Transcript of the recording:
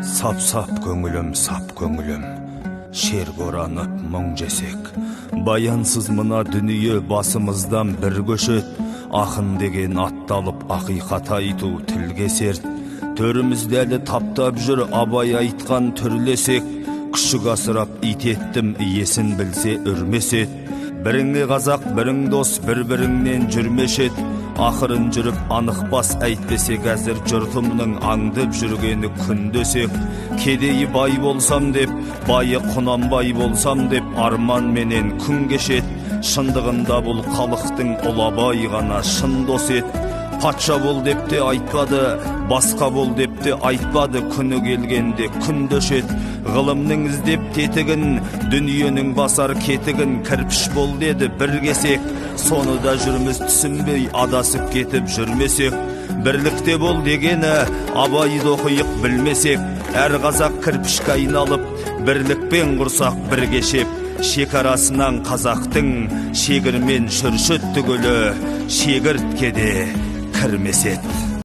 Сап-сап көңілім, шер боранып мұң жесек. Баянсыз мына дүние басымыздан бір көшет. Ақын деген атталып ақиқат айту тілге серт. Төрімізді әлі таптап жүр абай айтқан түрлесек. Күшік асырап ит еттім, иесін білсе үрмесет. Біріңе қазақ, бірің дос, бір-біріңнен жүрмешет. Ақырын жүріп анық бас әйтпесек, әзір жұртымның аңдып жүргені күндесек. Кедейі бай болсам деп, байы Құнанбай болсам деп, арман менен күн кешет. Шындығында бұл халықтың Ұлабай ғана шын дос ет. Патша бол деп те айтпады, басқа бол деп те айтпады, күні келгенде күн дөшет. Ғылымның іздеп тетігін, дүниенің басар кетігін, кірпіш бол деді бір кесек. Соны да жүрміз түсінбей адасып кетіп жүрмесек. Бірлікте бол дегені абайды оқиық білмесек. Әр қазақ кірпішке айналып, бірлікпен құрсақ бір кешеп. Шекарасынан қазақтың шегірмен шүршіт түгілі шегіртке де кірмесет.